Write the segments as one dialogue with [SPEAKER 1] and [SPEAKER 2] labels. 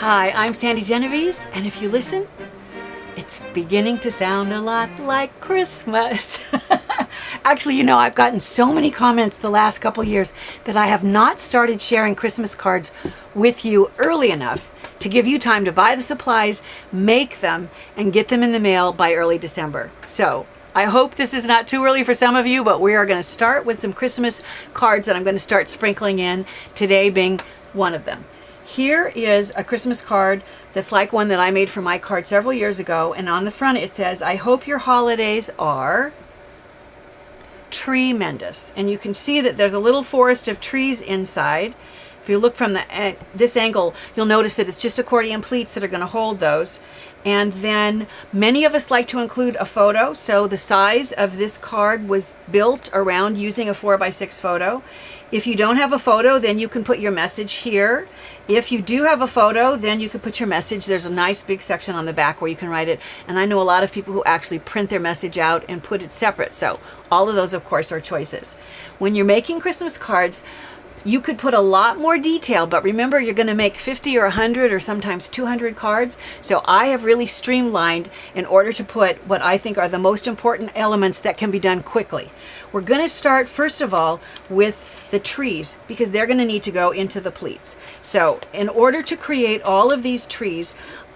[SPEAKER 1] Hi, I'm Sandi Genovese, and if you listen, it's beginning to sound a lot like Christmas. Actually, I've gotten so many comments the last couple years that I have not started sharing Christmas cards with you early enough to give you time to buy the supplies, make them, and get them in the mail by early December. So I hope this is not too early for some of you, but we are going to start with some Christmas cards that I'm going to start sprinkling in, today being one of them. Here is a Christmas card that's like one that I made for my card several years ago, and on the front it says, "I hope your holidays are tree-mendous." And you can see that there's a little forest of trees inside. If you look from this angle, you'll notice that it's just accordion pleats that are going to hold those. And then many of us like to include a photo, so the size of this card was built around using a 4x6 photo. If you don't have a photo, then you can put your message here. If you do have a photo, then you can put your message. There's a nice big section on the back where you can write it. And I know a lot of people who actually print their message out and put it separate. So all of those, of course, are choices. When you're making Christmas cards, you could put a lot more detail, but remember, you're going to make 50 or 100 or sometimes 200 cards. So I have really streamlined in order to put what I think are the most important elements that can be done quickly. We're going to start, first of all, with the trees, because they're going to need to go into the pleats. So in order to create all of these trees,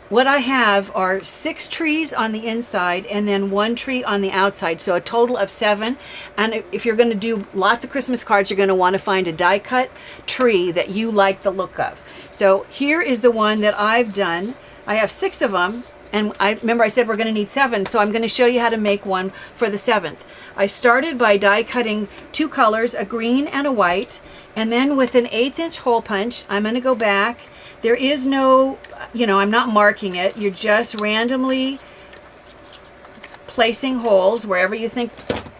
[SPEAKER 1] what I have are 6 trees on the inside and then 1 tree on the outside, so a total of 7. And if you're going to do lots of Christmas cards, you're going to want to find a die cut tree that you like the look of. So here is the one that I've done. I have 6 of them, and remember I said we're going to need 7, so I'm going to show you how to make one for the 7th. I started by die cutting 2 colors, a green and a white, and then with an 1/8" hole punch, I'm going to go back. There is no, I'm not marking it. You're just randomly placing holes wherever you think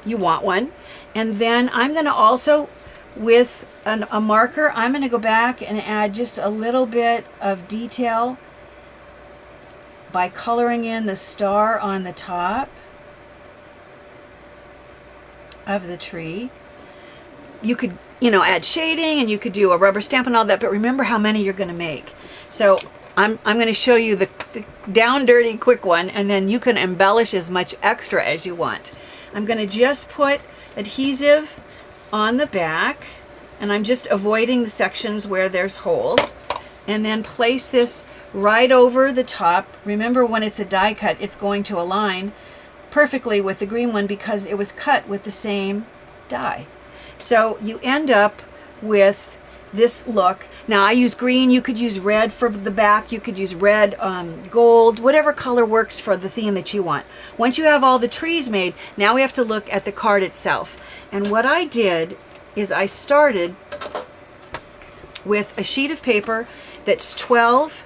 [SPEAKER 1] you want one. And then I'm going to also, with a marker, I'm going to go back and add just a little bit of detail by coloring in the star on the top of the tree. You could add shading, and you could do a rubber stamp and all that, but remember how many you're going to make. So I'm going to show you the down dirty quick one, and then you can embellish as much extra as you want. I'm going to just put adhesive on the back, and I'm just avoiding the sections where there's holes, and then place this right over the top. Remember, when it's a die cut, it's going to align perfectly with the green one because it was cut with the same die. So you end up with this look. Now I use green, you could use red for the back, you could use red, gold, whatever color works for the theme that you want. Once you have all the trees made, now we have to look at the card itself. And what I did is I started with a sheet of paper that's 12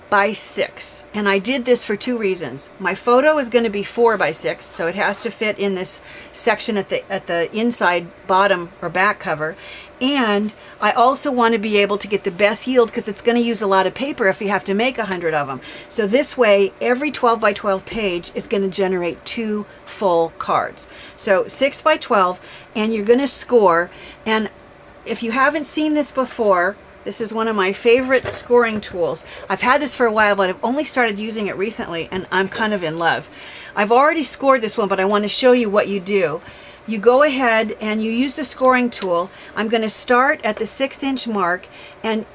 [SPEAKER 1] by 6, and I did this for 2 reasons. My photo is going to be 4 by 6, so it has to fit in this section at the inside bottom or back cover, and I also want to be able to get the best yield because it's going to use a lot of paper if you have to make 100 of them. So this way, every 12 by 12 page is going to generate 2 full cards. So 6 by 12, and you're going to score. And if you haven't seen this before, this is one of my favorite scoring tools. I've had this for a while, but I've only started using it recently, and I'm kind of in love. I've already scored this one, but I want to show you what you do. You go ahead and you use the scoring tool. I'm going to start at the 6" mark, and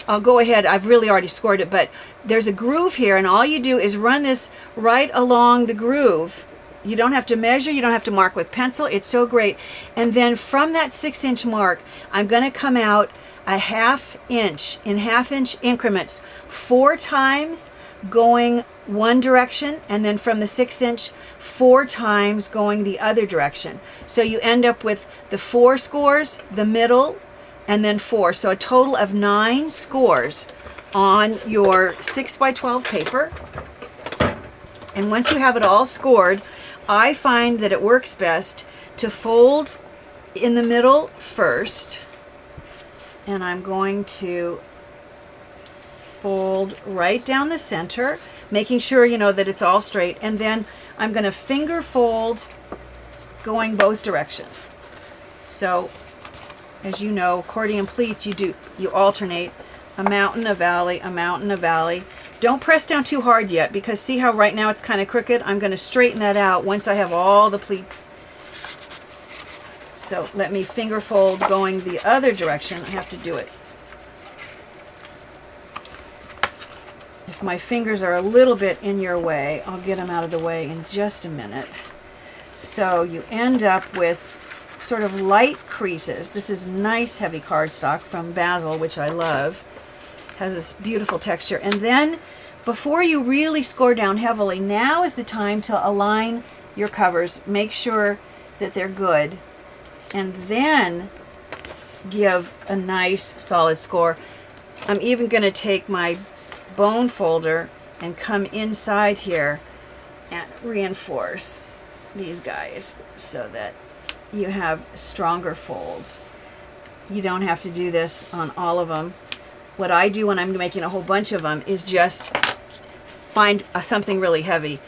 [SPEAKER 1] I'll go ahead. I've really already scored it, but there's a groove here, and all you do is run this right along the groove. You don't have to measure, you don't have to mark with pencil. It's so great. And then from that 6" mark, I'm going to come out a 1/2 inch in 1/2 inch increments 4 times, going one direction, and then from the 6" 4 times going the other direction. So you end up with the 4 scores, the middle, and then 4. So a total of 9 scores on your 6 by 12 paper. And once you have it all scored, I find that it works best to fold in the middle first. And I'm going to fold right down the center, making sure that it's all straight, and then I'm going to finger fold going both directions. So as you know, accordion pleats, you alternate a mountain, a valley, a mountain, a valley. Don't press down too hard yet, because see how right now it's kind of crooked? I'm going to straighten that out once I have all the pleats. So let me finger fold going the other direction. I have to do it. If my fingers are a little bit in your way, I'll get them out of the way in just a minute. So you end up with sort of light creases. This is nice heavy cardstock from Basil, which I love. Has this beautiful texture. And then before you really score down heavily, now is the time to align your covers. Make sure that they're good. And then give a nice solid score. I'm even going to take my bone folder and come inside here and reinforce these guys so that you have stronger folds. You don't have to do this on all of them. What I do when I'm making a whole bunch of them is just find something really heavy.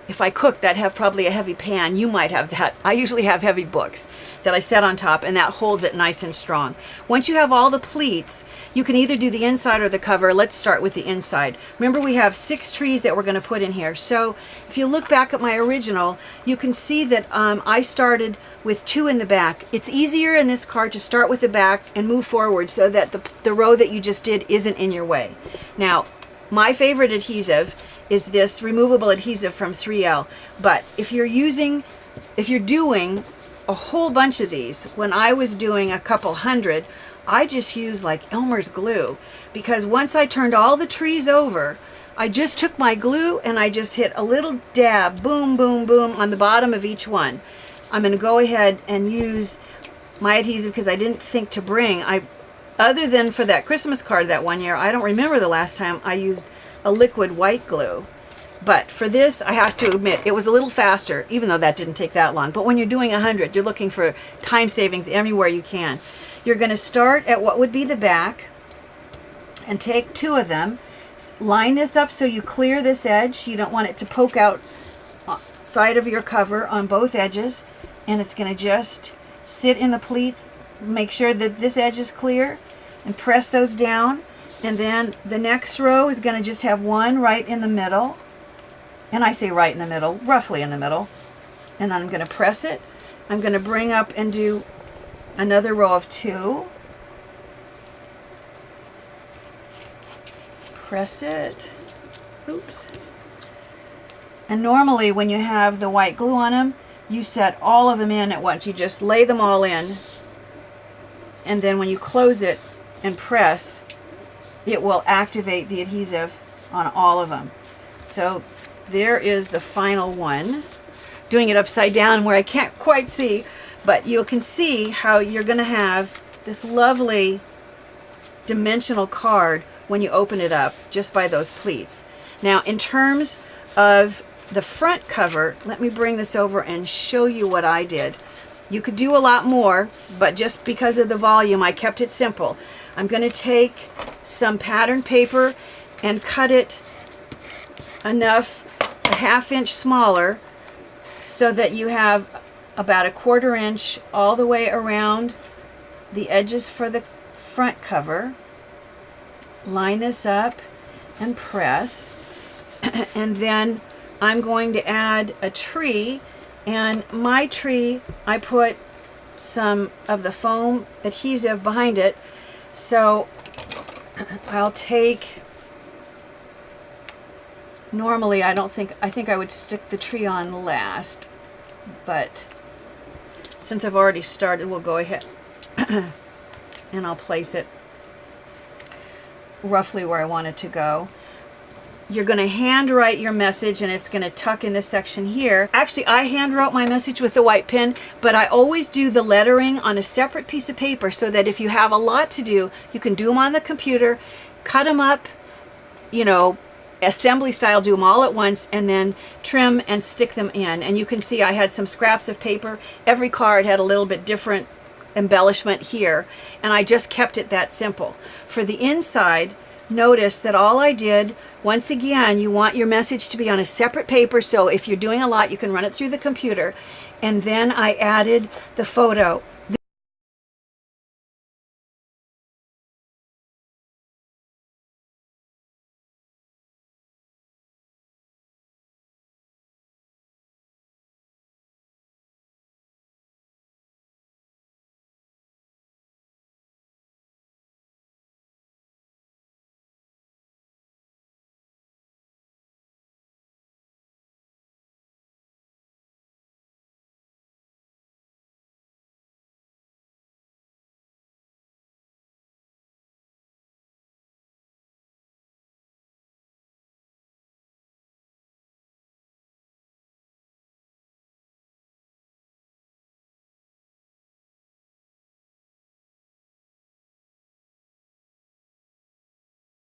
[SPEAKER 1] If I cook, that'd have probably a heavy pan. You might have that. I usually have heavy books that I set on top, and that holds it nice and strong. Once you have all the pleats, you can either do the inside or the cover. Let's start with the inside. Remember, we have 6 trees that we're going to put in here. So if you look back at my original, you can see that I started with 2 in the back. It's easier in this card to start with the back and move forward so that the row that you just did isn't in your way. Now, my favorite adhesive is this removable adhesive from 3L. But if you're doing a whole bunch of these, when I was doing a couple hundred, I just used like Elmer's glue, because once I turned all the trees over, I just took my glue and I just hit a little dab, boom, boom, boom, on the bottom of each one. I'm going to go ahead and use my adhesive because I didn't think to bring. Other than for that Christmas card that one year, I don't remember the last time I used a liquid white glue. But for this, I have to admit, it was a little faster, even though that didn't take that long. But when you're doing 100, you're looking for time savings anywhere you can. You're going to start at what would be the back and take 2 of them. Line this up so you clear this edge. You don't want it to poke out side of your cover on both edges. And it's going to just sit in the pleats. Make sure that this edge is clear and press those down. And then the next row is going to just have 1 right in the middle. And I say right in the middle, roughly in the middle. And then I'm going to press it. I'm going to bring up and do another row of 2. Press it. Oops. And normally when you have the white glue on them, you set all of them in at once. You just lay them all in. And then when you close it and press, it will activate the adhesive on all of them. So there is the final one. Doing it upside down where I can't quite see, but you can see how you're going to have this lovely dimensional card when you open it up just by those pleats. Now, in terms of the front cover, let me bring this over and show you what I did. You could do a lot more, but just because of the volume, I kept it simple. I'm going to take some pattern paper and cut it enough, a 1/2 inch smaller, so that you have about a 1/4 inch all the way around the edges for the front cover. Line this up and press. And then I'm going to add a tree, and my tree, I put some of the foam adhesive behind it. So I'll take, normally I think I would stick the tree on last, but since I've already started, we'll go ahead and I'll place it roughly where I want it to go. You're going to hand write your message, and it's going to tuck in this section here. Actually, I hand wrote my message with the white pen, but I always do the lettering on a separate piece of paper so that if you have a lot to do, you can do them on the computer, cut them up, you know, assembly style, do them all at once, and then trim and stick them in. And you can see I had some scraps of paper. Every card had a little bit different embellishment here, and I just kept it that simple. For the inside, notice that all I did, once again, you want your message to be on a separate paper, so if you're doing a lot, you can run it through the computer. And then I added the photo